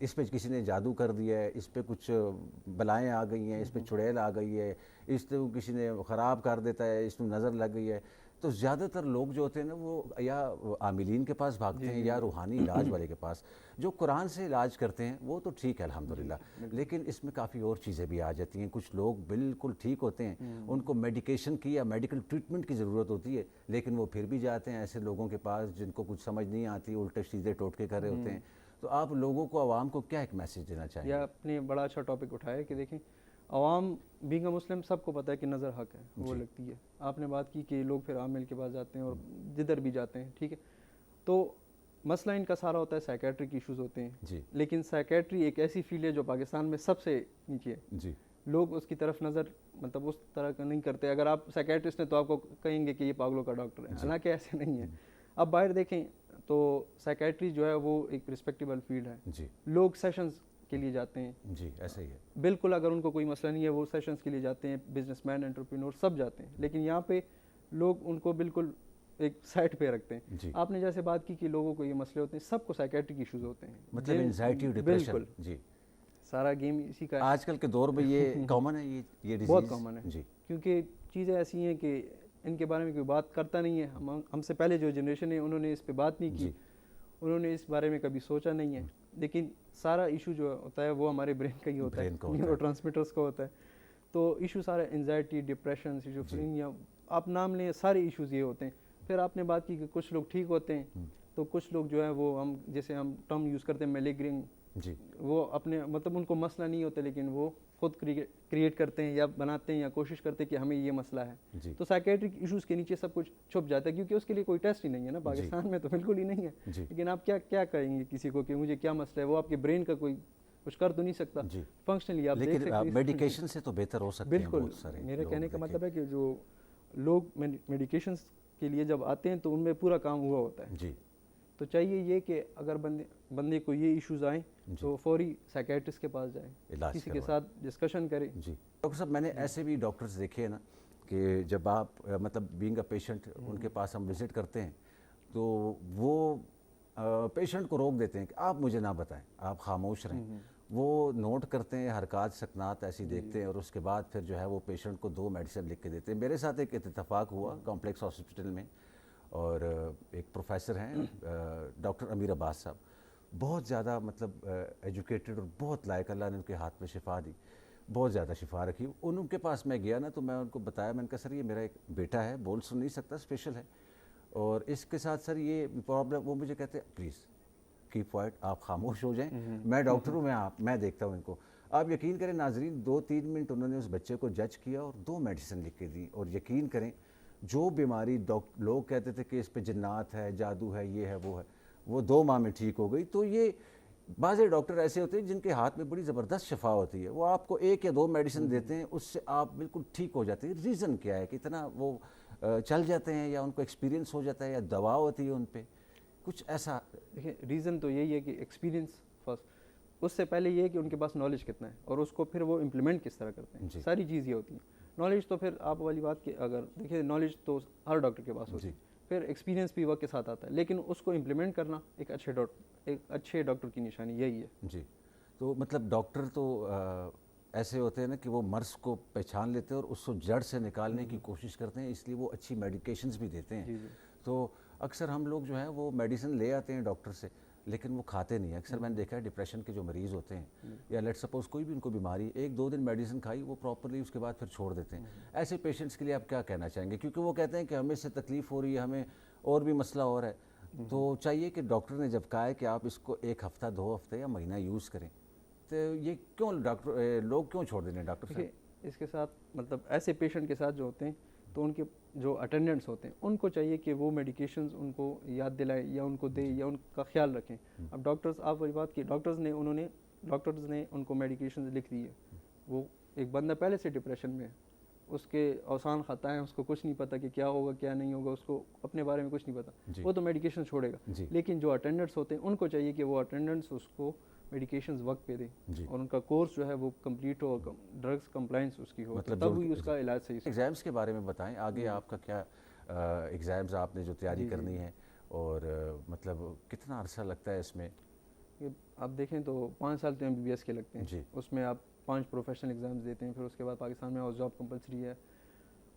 اس پہ کسی نے جادو کر دیا ہے, اس پہ کچھ بلائیں آ گئی ہیں, اس پہ چڑیل آ گئی ہے, اس کو کسی نے خراب کر دیتا ہے, اس کو نظر لگ گئی ہے. تو زیادہ تر لوگ جو ہوتے ہیں نا وہ یا عاملین کے پاس بھاگتے ہیں یا روحانی علاج والے کے پاس. جو قرآن سے علاج کرتے ہیں وہ تو ٹھیک ہے الحمدللہ, لیکن اس میں کافی اور چیزیں بھی آ جاتی ہیں. کچھ لوگ بالکل ٹھیک ہوتے ہیں, ان کو میڈیکیشن کی یا میڈیکل ٹریٹمنٹ کی ضرورت ہوتی ہے, لیکن وہ پھر بھی جاتے ہیں ایسے لوگوں کے پاس جن کو کچھ سمجھ نہیں آتی, الٹے سیدھے ٹوٹکے کر رہے ہوتے ہیں. تو آپ لوگوں کو, عوام کو کیا ایک میسیج دینا چاہیں گے؟ یہ آپ نے بڑا اچھا ٹاپک اٹھایا کہ دیکھیں عوام بینگ اے مسلم سب کو پتہ ہے کہ نظر حق ہے, وہ لگتی ہے. آپ نے بات کی کہ لوگ پھر عامل کے پاس جاتے ہیں اور جدھر بھی جاتے ہیں, ٹھیک ہے. تو مسئلہ ان کا سارا ہوتا ہے سائیکیٹرک ایشوز ہوتے ہیں, لیکن سائیکیٹری ایک ایسی فیلڈ ہے جو پاکستان میں سب سے نیچے ہے. لوگ اس کی طرف نظر مطلب اس طرح کا نہیں کرتے. اگر آپ سائیکیٹرسٹ ہیں تو آپ کو کہیں گے کہ یہ پاگلوں کا ڈاکٹر ہے, حالانکہ ایسے نہیں ہے. اب باہر دیکھیں تو سائیکیٹری جو ہے وہ ایک رسپیکٹیبل فیلڈ ہے. لوگ سیشنز کے لیے جاتے ہیں, جی ایسا ہی ہے بالکل. اگر ان کو کوئی مسئلہ نہیں ہے وہ سیشنز کے لیے جاتے ہیں, بزنس مین, انٹرپرینور سب جاتے ہیں. لیکن یہاں پہ لوگ ان کو بالکل ایک سائٹ پہ رکھتے ہیں. آپ نے جیسے بات کی کہ لوگوں کو یہ مسئلے ہوتے ہیں, سب کو سائیکیٹرک ایشوز ہوتے ہیں, مطلب انزائٹی اور ڈپریشن. بالکل جی سارا گیم اسی کا ہے. آج کل کے دور میں یہ کامن ہے, یہ ڈیزیز بہت کامن ہے. کیونکہ چیزیں ایسی ہیں کہ ان کے بارے میں کوئی بات کرتا نہیں ہے. ہم سے پہلے جو جنریشن ہے انہوں نے اس پہ بات نہیں کی, انہوں نے اس بارے میں کبھی سوچا نہیں ہے. لیکن سارا ایشو جو ہوتا ہے وہ ہمارے برین کا ہی ہوتا ہے, نیورو ٹرانسمیٹرز کا ہوتا ہے. تو ایشو سارا انزائٹی, ڈپریشن, سیزوفرینیا, آپ نام لیں, سارے ایشوز یہ ہوتے ہیں. پھر آپ نے بات کی کہ کچھ لوگ ٹھیک ہوتے ہیں, تو کچھ لوگ جو ہے وہ ہم جیسے ہم ٹرم یوز کرتے ہیں میلیگرنگ, وہ اپنے مطلب ان کو مسئلہ نہیں ہوتا لیکن وہ خود کریٹ کرتے ہیں یا بناتے ہیں یا کوشش کرتے ہیں کہ ہمیں یہ مسئلہ ہے. تو سائیکیٹرک ایشوز کے نیچے سب کچھ چھپ جاتا ہے, کیونکہ اس کے لیے کوئی ٹیسٹ ہی نہیں ہے نا پاکستان میں, تو بالکل ہی نہیں ہے. لیکن آپ کیا کہیں گے کسی کو کہ مجھے کیا مسئلہ ہے؟ وہ آپ کے برین کا کوئی کچھ کر تو نہیں سکتا. فنکشنلی آپ دیکھ سکتے ہیں میڈیکیشن سے تو بہتر ہو سکتے ہیں بالکل. میرے کہنے کا مطلب ہے کہ جو لوگ میڈیکیشنز کے لیے جب آتے ہیں تو ان میں پورا کام ہوا ہوتا ہے. تو چاہیے یہ کہ اگر بندے کو یہ ایشوز آئیں تو فوری سائیکیٹرسٹ کے پاس جائیں, کسی کے ساتھ ڈسکشن کریں. ڈاکٹر صاحب میں نے ایسے بھی ڈاکٹرز دیکھے ہیں نا کہ جب آپ مطلب بینگ اے پیشنٹ ان کے پاس ہم وزٹ کرتے ہیں تو وہ پیشنٹ کو روک دیتے ہیں کہ آپ مجھے نہ بتائیں, آپ خاموش رہیں. وہ نوٹ کرتے ہیں, حرکات سکنات ایسی دیکھتے ہیں, اور اس کے بعد پھر جو ہے وہ پیشنٹ کو 2 میڈیسن لکھ کے دیتے ہیں. میرے ساتھ ایک اتفاق ہوا کمپلیکس ہاسپٹل میں, اور ایک پروفیسر ہیں ڈاکٹر امیر عباس صاحب, بہت زیادہ مطلب ایجوکیٹڈ اور بہت لائق, اللہ نے ان کے ہاتھ میں شفا دی, بہت زیادہ شفا رکھی. ان کے پاس میں گیا نا تو میں ان کو بتایا, میں نے کہا سر یہ میرا ایک بیٹا ہے, بول سن نہیں سکتا, اسپیشل ہے, اور اس کے ساتھ سر یہ پرابلم. وہ مجھے کہتے ہیں پلیز کیپ کوائٹ, آپ خاموش ہو جائیں, میں ڈاکٹر ہوں, میں دیکھتا ہوں ان کو. آپ یقین کریں ناظرین, 2-3 منٹ انہوں نے اس بچے کو جج کیا اور 2 میڈیسن لکھ کے دی. اور یقین کریں جو بیماری لوگ کہتے تھے کہ اس پہ جنات ہے, جادو ہے, یہ ہے, وہ ہے, وہ 2 ماہ میں ٹھیک ہو گئی. تو یہ بعض ڈاکٹر ایسے ہوتے ہیں جن کے ہاتھ میں بڑی زبردست شفا ہوتی ہے, وہ آپ کو 1 یا 2 میڈیسن دیتے ہیں, اس سے آپ بالکل ٹھیک ہو جاتے ہیں. ریزن کیا ہے کہ اتنا وہ چل جاتے ہیں, یا ان کو ایکسپیرینس ہو جاتا ہے, یا دوا ہوتی ہے ان پہ کچھ ایسا؟ دیکھیں ریزن تو یہی ہے کہ ایکسپیرینس فرسٹ, اس سے پہلے یہ ہے کہ ان کے پاس نالج کتنا ہے, اور اس کو پھر وہ امپلیمنٹ کس طرح کرتے ہیں. ساری چیز یہ ہوتی ہے. نالج تو پھر آپ والی بات کہ اگر دیکھیں نالج تو ہر ڈاکٹر کے پاس ہوتی ہے, پھر ایکسپیرینس بھی وقت کے ساتھ آتا ہے, لیکن اس کو امپلیمنٹ کرنا ایک اچھے ڈاکٹر کی نشانی یہی ہے. جی تو مطلب ڈاکٹر تو ایسے ہوتے ہیں نا کہ وہ مرض کو پہچان لیتے ہیں اور اس کو جڑ سے نکالنے کی کوشش کرتے ہیں, اس لیے وہ اچھی میڈیکیشنز بھی دیتے ہیں. تو اکثر ہم لوگ جو ہیں وہ میڈیسن لے آتے ہیں ڈاکٹر سے, لیکن وہ کھاتے نہیں ہیں. اکثر میں نے دیکھا ہے ڈپریشن کے جو مریض ہوتے ہیں, یا لیٹ سپوز کوئی بھی ان کو بیماری, 1-2 دن میڈیسن کھائی, وہ پراپرلی اس کے بعد پھر چھوڑ دیتے ہیں. ایسے پیشنٹس کے لیے آپ کیا کہنا چاہیں گے؟ کیونکہ وہ کہتے ہیں کہ ہمیں اس سے تکلیف ہو رہی ہے, ہمیں اور بھی مسئلہ ہو رہا ہے. تو چاہیے کہ ڈاکٹر نے جب کہا ہے کہ آپ اس کو 1 ہفتہ 2 ہفتے یا مہینہ یوز کریں, تو یہ کیوں لوگ کیوں چھوڑ دیں ڈاکٹر صاحب؟ اس کے ساتھ مطلب ایسے پیشنٹ کے ساتھ جو ہوتے ہیں تو ان کے جو اٹینڈنٹس ہوتے ہیں ان کو چاہیے کہ وہ میڈیکیشنز ان کو یاد دلائیں یا ان کو دیں یا ان کا خیال رکھیں. اب ڈاکٹرز, آپ وہی بات کی, ڈاکٹرز نے ان کو میڈیکیشنز لکھ دی ہے. وہ ایک بندہ پہلے سے ڈپریشن میں ہے, اس کے اوسان خطا ہیں, اس کو کچھ نہیں پتہ کہ کیا ہوگا کیا نہیں ہوگا, اس کو اپنے بارے میں کچھ نہیں پتہ, وہ تو میڈیکیشن چھوڑے گا. لیکن جو اٹینڈنٹس ہوتے ہیں ان کو چاہیے کہ وہ اٹینڈنٹس اس کو میڈیکیشنز وقت پہ دیں, اور ان کا کورس جو ہے وہ کمپلیٹ ہو, ڈرگس کمپلائنس اس کی ہو, تب بھی اس کا علاج صحیح. ایگزامس کے بارے میں بتائیں, آگے آپ کا کیا ایگزامز آپ نے جو تیاری کرنی ہے, اور مطلب کتنا عرصہ لگتا ہے اس میں؟ کہ آپ دیکھیں تو 5 سال تو MBBS کے لگتے ہیں. جی. اس میں آپ 5 پروفیشنل ایگزامز دیتے ہیں, پھر اس کے بعد پاکستان میں ہاؤس جاب کمپلسری ہے.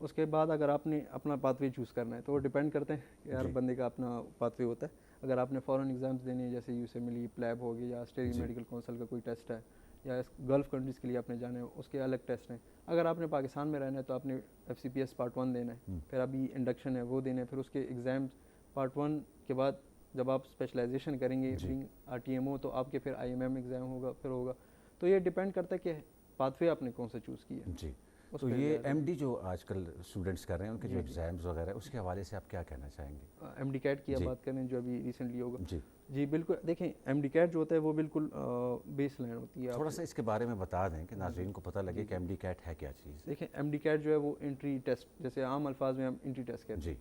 اس کے بعد اگر آپ نے اپنا پاتھ وے چوز کرنا ہے تو وہ ڈپینڈ کرتے ہیں کہ ہر بندے کا اپنا پاتھ وے ہوتا ہے. اگر آپ نے فورن ایگزامز دینے ہیں جیسے USMLE, پلیب ہوگی, یا اسٹیٹ میڈیکل کونسل کا کوئی ٹیسٹ ہے, یا گلف کنٹریز کے لیے آپ نے جانا ہے اس کے الگ ٹیسٹ ہیں. اگر آپ نے پاکستان میں رہنا ہے تو آپ نے FCPS پارٹ 1 دینا ہے, پھر ابھی انڈکشن ہے وہ دینا ہے, پھر اس کے ایگزامز پارٹ 1 کے بعد جب آپ اسپیشلائزیشن کریں گے RTMO تو آپ کے پھر IMM ایگزام ہوگا. تو یہ ڈپینڈ کرتا ہے کہ پاتھ وے آپ نے کون سا چوز کیا. جی. تو یہ MD جو آج کل اسٹوڈنٹس کر رہے ہیں ان کے جو ایگزامز وغیرہ اس کے حوالے سے آپ کیا کہنا چاہیں گے؟ MD CAT کی آپ بات کریں جو ابھی ریسنٹلی ہوگا. جی بالکل. دیکھیں MD CAT جو ہوتا ہے وہ بالکل بیس لائن ہوتی ہے. تھوڑا سا اس کے بارے میں بتا دیں کہ ناظرین کو پتہ لگے کہ MD CAT ہے کیا چیز. دیکھیں MD CAT جو ہے وہ انٹری ٹیسٹ, جیسے عام الفاظ میں ہم انٹری ٹیسٹ کہتے ہیں.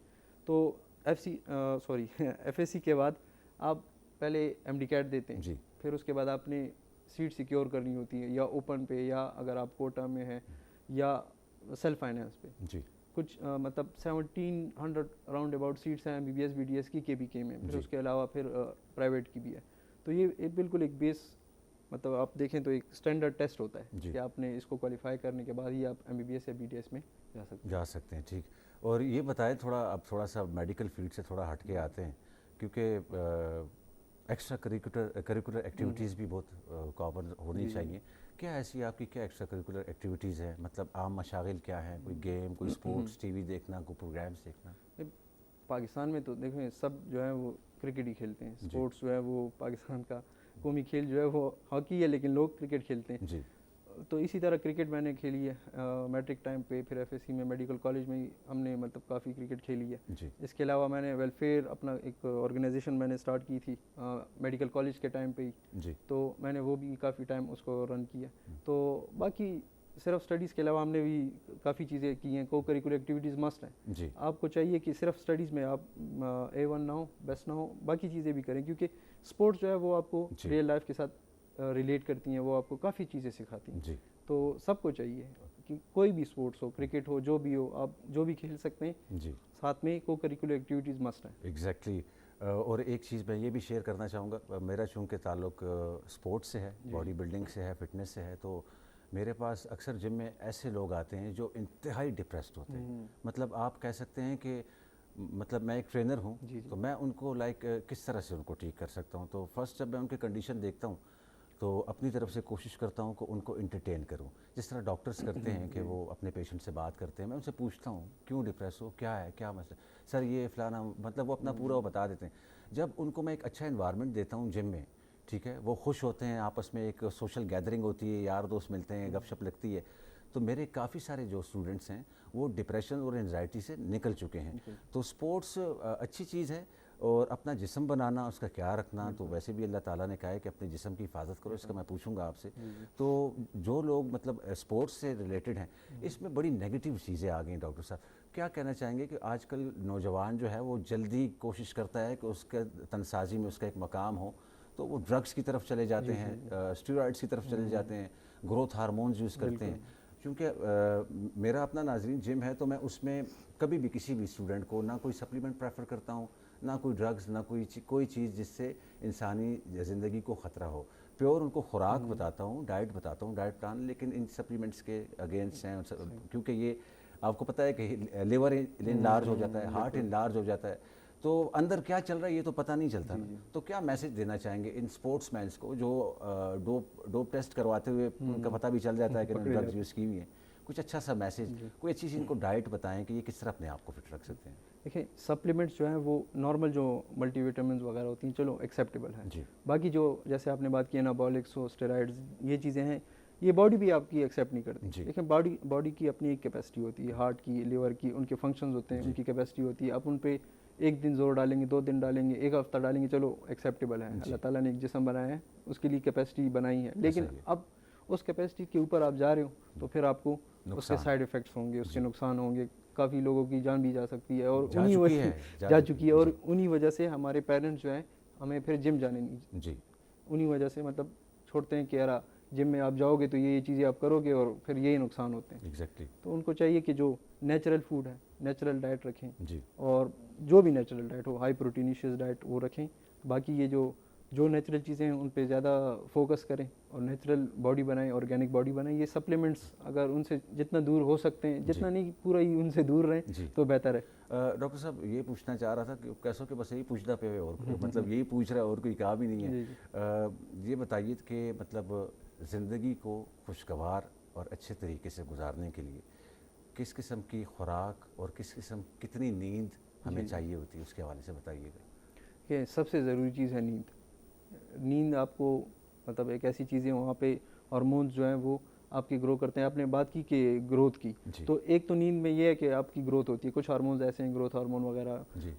تو FSC کے بعد آپ پہلے MD CAT دیتے ہیں, پھر اس کے بعد آپ نے سیٹ سیکیور کرنی ہوتی ہے, یا اوپن پہ, یا اگر آپ کوٹا میں ہیں, یا سیلف فائنینس پہ. کچھ مطلب 1700 راؤنڈ اباؤٹ سیٹس ہیں MBBS BDS کی KPK میں, پھر اس کے علاوہ پھر پرائیویٹ کی بھی ہے. تو یہ بالکل ایک بیس, مطلب آپ دیکھیں تو ایک اسٹینڈرڈ ٹیسٹ ہوتا ہے کہ آپ نے اس کو کوالیفائی کرنے کے بعد ہی آپ MBBS یا BDS میں جا سکتے ہیں. ٹھیک. اور یہ بتائیں اب تھوڑا سا میڈیکل فیلڈ سے تھوڑا ہٹ کے آتے ہیں, کیونکہ ایکسٹرا کریکولر ایکٹیویٹیز بھی بہت کامن ہونی چاہیے. کیا ایسی آپ کی کیا ایکسٹرا کریکولر ایکٹیویٹیز ہیں؟ مطلب عام مشاغل کیا ہیں؟ کوئی گیم, کوئی اسپورٹس, ٹی وی دیکھنا, کوئی پروگرامس دیکھنا؟ پاکستان میں تو دیکھیں سب جو ہے وہ کرکٹ ہی کھیلتے ہیں. اسپورٹس جو ہے وہ پاکستان کا قومی کھیل جو ہے وہ ہاکی ہے, لیکن لوگ کرکٹ کھیلتے ہیں. تو اسی طرح کرکٹ میں نے کھیلی ہے میٹرک ٹائم پہ, پھر FSC میں میڈیکل کالج میں ہم نے مطلب کافی کرکٹ کھیلی ہے. اس کے علاوہ میں نے ویلفیئر اپنا ایک آرگنائزیشن میں نے اسٹارٹ کی تھی میڈیکل کالج کے ٹائم پہ ہی, تو میں نے وہ بھی کافی ٹائم اس کو رن کیا. تو باقی صرف اسٹڈیز کے علاوہ ہم نے بھی کافی چیزیں کی ہیں. کو کریکولر ایکٹیویٹیز مسٹ ہیں. آپ کو چاہیے کہ صرف اسٹڈیز میں آپ A1 نہ ہو, بیسٹ نہ ہو, باقی چیزیں بھی کریں, کیونکہ اسپورٹس جو ہے وہ آپ کو ریئل لائف کے ساتھ ریلیٹ کرتی ہیں, وہ آپ کو کافی چیزیں سکھاتی ہیں. تو سب کو چاہیے کہ کوئی بھی اسپورٹس ہو, کرکٹ ہو, جو بھی ہو, آپ جو بھی کھیل سکتے ہیں, ساتھ میں کو کریکولر ایکٹیویٹیز مسٹ ہیں. ایگزیکٹلی. اور ایک چیز میں یہ بھی شیئر کرنا چاہوں گا, میرا چونکہ تعلق اسپورٹس سے ہے, باڈی بلڈنگ سے ہے, فٹنس سے ہے, تو میرے پاس اکثر جم میں ایسے لوگ آتے ہیں جو انتہائی ڈپریسڈ ہوتے ہیں. مطلب آپ کہہ سکتے ہیں کہ مطلب میں ایک ٹرینر ہوں, تو میں ان کو کس طرح سے ان کو ٹھیک کر سکتا ہوں. تو فرسٹ جب میں ان کی کنڈیشن دیکھتا ہوں تو اپنی طرف سے کوشش کرتا ہوں کہ ان کو انٹرٹین کروں, جس طرح ڈاکٹرز کرتے ہیں کہ وہ اپنے پیشنٹ سے بات کرتے ہیں. میں ان سے پوچھتا ہوں کیوں ڈپریس ہو, کیا ہے, کیا مسئلہ, سر یہ فلانا, مطلب وہ اپنا پورا وہ بتا دیتے ہیں. جب ان کو میں ایک اچھا انوائرمنٹ دیتا ہوں جم میں, ٹھیک ہے, وہ خوش ہوتے ہیں, آپس میں ایک سوشل گیدرنگ ہوتی ہے, یار دوست ملتے ہیں, گپ شپ لگتی ہے, تو میرے کافی سارے جو اسٹوڈنٹس ہیں وہ ڈپریشن اور انزائٹی سے نکل چکے ہیں. تو سپورٹس اچھی چیز ہے, اور اپنا جسم بنانا, اس کا خیال رکھنا, تو ویسے بھی اللہ تعالیٰ نے کہا ہے کہ اپنے جسم کی حفاظت کرو, اس کا میں پوچھوں گا آپ سے. تو جو لوگ مطلب اسپورٹس سے ریلیٹڈ ہیں, اس میں بڑی نیگیٹیو چیزیں آ گئی. ڈاکٹر صاحب کیا کہنا چاہیں گے کہ آج کل نوجوان جو ہے وہ جلدی کوشش کرتا ہے کہ اس کے تنسازی میں اس کا ایک مقام ہو, تو وہ ڈرگس کی طرف چلے جاتے ہیں, اسٹیرائڈس کی طرف چلے جاتے ہیں, گروتھ ہارمونز یوز کرتے ہیں. کیونکہ میرا اپنا ناظرین جم ہے, تو میں اس میں کبھی بھی کسی بھی اسٹوڈنٹ کو نہ کوئی سپلیمنٹ پریفر کرتا ہوں, نہ کوئی ڈرگز, نہ کوئی چیز جس سے انسانی زندگی کو خطرہ ہو. پیور ان کو خوراک بتاتا ہوں, ڈائٹ بتاتا ہوں, ڈائٹ پلان, لیکن ان سپلیمنٹس کے اگینسٹ ہیں, کیونکہ یہ آپ کو پتہ ہے کہ لیور انلارج ہو جاتا ہے, ہارٹ انلارج ہو جاتا ہے, تو اندر کیا چل رہا ہے یہ تو پتہ نہیں چلتا. تو کیا میسج دینا چاہیں گے ان اسپورٹس مینس کو جو ڈوپ ٹیسٹ کرواتے ہوئے ان کا پتہ بھی چل جاتا ہے کہ انہوں نے ڈرگز یوز کی ہوئی ہیں؟ کچھ اچھا سا میسج, کوئی اچھی سی ان کو ڈائٹ بتائیں کہ یہ کس طرح اپنے آپ کو فٹ رکھ سکتے ہیں. دیکھیں سپلیمنٹس جو ہیں وہ نارمل جو ملٹی وٹامنز وغیرہ ہوتی ہیں, چلو ایکسیپٹیبل ہیں. باقی جو جیسے آپ نے بات کی انابولکس ہو, اسٹیرائڈز, یہ چیزیں ہیں, یہ باڈی بھی آپ کی ایکسیپٹ نہیں کرتی. دیکھیں باڈی کی اپنی ایک کیپیسٹی ہوتی ہے, ہارٹ کی, لیور کی, ان کے فنکشنز ہوتے ہیں, ان کی کیپیسٹی ہوتی ہے. آپ ان پہ ایک دن زور ڈالیں گے, 2 دن ڈالیں گے, ایک ہفتہ ڈالیں گے, چلو ایکسیپٹیبل ہے. اللہ تعالیٰ نے ایک جسم بنایا ہے, اس کے لیے کیپیسٹی بنائی ہے, لیکن اب اس کیپیسٹی کے اوپر آپ جا رہے ہو تو پھر آپ کو اس کے سائڈ ایفیکٹس ہوں گے, اس کے نقصان ہوں گے, کافی لوگوں کی جان بھی جا سکتی ہے, اور جا چکی ہے. اور انہی وجہ سے ہمارے پیرنٹس جو ہیں ہمیں پھر جم جانے نہیں, انہی وجہ سے مطلب چھوڑتے ہیں کہ یار جم میں آپ جاؤ گے تو یہ چیزیں آپ کرو گے, اور پھر یہی نقصان ہوتے ہیں. تو ان کو چاہیے کہ جو نیچرل فوڈ ہے, نیچرل ڈائٹ رکھیں, اور جو بھی نیچرل ڈائٹ ہو, ہائی پروٹینیشیس ڈائٹ وہ رکھیں. باقی یہ جو جو نیچرل چیزیں ہیں ان پہ زیادہ فوکس کریں اور نیچرل باڈی بنائیں, آرگینک باڈی بنائیں. یہ سپلیمنٹس اگر ان سے جتنا دور ہو سکتے ہیں, جتنا نہیں پورا ہی ان سے دور رہیں تو بہتر ہے. ڈاکٹر صاحب یہ پوچھنا چاہ رہا تھا کہ کیسوں کہ بس یہی پوچھنا پہ اور مطلب یہی پوچھ رہا ہے اور کوئی کام ہی نہیں ہے. یہ بتائیے کہ مطلب زندگی کو خوشگوار اور اچھے طریقے سے گزارنے کے لیے کس قسم کی خوراک اور کس قسم کتنی نیند ہمیں چاہیے ہوتی ہے, اس کے حوالے سے بتائیے گا. کہ سب سے ضروری چیز ہے نیند. نیند آپ کو مطلب ایک ایسی چیز ہے, وہاں پہ ہارمونز جو ہیں وہ آپ کی گرو کرتے ہیں. آپ نے بات کی کہ گروتھ کی, تو ایک تو نیند میں یہ ہے کہ آپ کی گروتھ ہوتی ہے. کچھ ہارمونز ایسے ہیں, گروتھ ہارمون وغیرہ,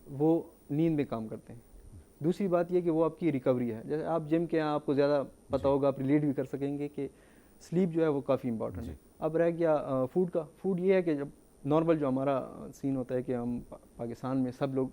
وہ نیند میں کام کرتے ہیں. دوسری بات یہ کہ وہ آپ کی ریکوری ہے. جیسے آپ جم کے آپ کو زیادہ پتہ ہوگا, آپ ریلیٹ بھی کر سکیں گے کہ سلیپ جو ہے وہ کافی امپورٹنٹ ہے. اب رہ گیا فوڈ کا. فوڈ یہ ہے کہ جب نارمل جو ہمارا سین ہوتا ہے کہ ہم پاکستان میں سب لوگ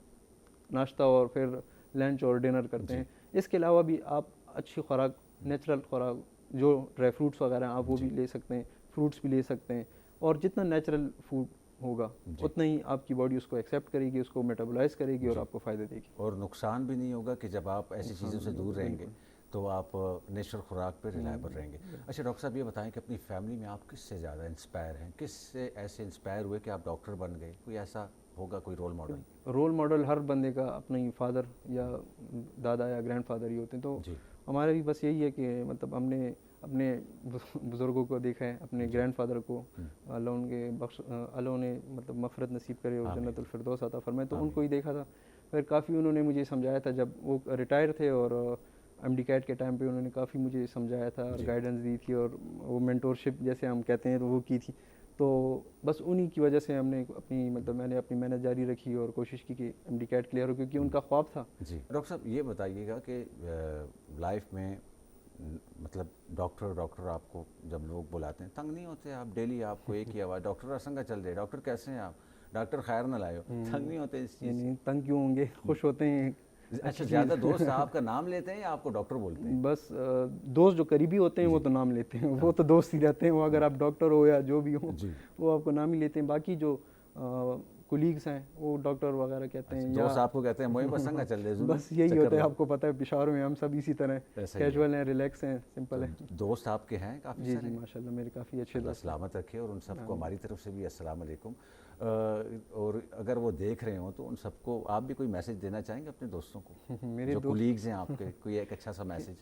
ناشتہ اور پھر لنچ اور ڈنر کرتے ہیں. اس کے علاوہ بھی آپ اچھی خوراک, نیچرل خوراک, جو ڈرائی فروٹس وغیرہ ہیں آپ وہ بھی لے سکتے ہیں, فروٹس بھی لے سکتے ہیں. اور جتنا نیچرل فوڈ ہوگا اتنا ہی آپ کی باڈی اس کو ایکسیپٹ کرے گی, اس کو میٹابولائز کرے گی اور آپ کو فائدہ دے گی. اور نقصان بھی نہیں ہوگا کہ جب آپ ایسی چیزوں سے دور رہیں گے تو آپ نیچرل خوراک پہ ریلائبل رہیں گے. اچھا ڈاکٹر صاحب یہ بتائیں کہ اپنی فیملی میں آپ کس سے زیادہ انسپائر ہیں, کس سے ایسے انسپائر ہوئے کہ آپ ڈاکٹر بن گئے؟ کوئی ایسا ہوگا کوئی رول ماڈل؟ رول ماڈل ہر بندے کا اپنا ہی فادر یا دادا یا گرینڈ فادر ہی ہوتے ہیں. تو ہمارا بھی بس یہی ہے کہ مطلب ہم نے اپنے بزرگوں کو دیکھا ہے, اپنے گرینڈ فادر کو, اللہ ان کے اللہ نے مطلب مغفرت نصیب کرے اور جنت الفردوس عطا فرمائے, تو ان کو ہی دیکھا تھا. پھر کافی انہوں نے مجھے سمجھایا تھا جب وہ ریٹائر تھے, اور ایم ڈی کیٹ کے ٹائم پہ انہوں نے کافی مجھے سمجھایا تھا اور گائیڈنس دی تھی, اور وہ مینٹورشپ جیسے ہم کہتے ہیں تو وہ کی تھی. تو بس انہی کی وجہ سے ہم نے اپنی مطلب میں نے اپنی محنت جاری رکھی اور کوشش کی کہ ایم ڈی کیٹ کلیئر ہو, کیونکہ ان کا خواب تھا. ڈاکٹر صاحب یہ بتائیے گا کہ لائف میں مطلب ڈاکٹر آپ کو جب لوگ بلاتے ہیں تنگ نہیں ہوتے آپ؟ ڈیلی آپ کو ایک ہی آواز, ڈاکٹر اسنگا چل رہے, ڈاکٹر کیسے ہیں آپ, ڈاکٹر خیر نہ لائے ہو, تنگ نہیں ہوتے اس چیز؟ نہیں, تنگ کیوں ہوں گے, خوش ہوتے ہیں. اچھا, زیادہ دوست آپ کا نام لیتے ہیں یا آپ کو ڈاکٹر بولتے ہیں؟ بس دوست جو قریبی ہوتے ہیں وہ تو نام لیتے ہیں, وہ تو دوست ہی رہتے ہیں. وہ اگر آپ ڈاکٹر ہو یا جو بھی ہو وہ آپ کو نام ہی لیتے ہیں. باقی جو کولیگس ہیں وہ ڈاکٹر وغیرہ کہتے ہیں, دوست آپ کو کہتے ہیں موئی بسنگا چل رہے, بس یہی ہوتا ہے. آپ کو پتہ ہے پشاور میں ہم سب اسی طرح کیجول ہیں, ریلیکس ہیں, سمپل ہیں. دوست آپ کے ہیں کافی سارے؟ جی ماشاء اللہ میرے کافی اچھے دوست. سلامت رکھے, اور ان سب کو ہماری طرف سے بھی السلام علیکم. اور اگر وہ دیکھ رہے ہوں تو ان سب کو آپ بھی کوئی میسج دینا چاہیں گے اپنے دوستوں کو, میرے جو کولیگز ہیں آپ کے, کوئی ایک اچھا سا میسج؟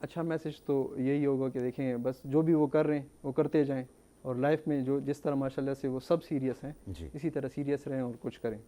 اچھا میسج تو یہی ہوگا کہ دیکھیں بس جو بھی وہ کر رہے ہیں وہ کرتے جائیں, اور لائف میں جو جس طرح ماشاء اللہ سے وہ سب سیریس ہیں اسی طرح سیریس رہیں اور کچھ کریں.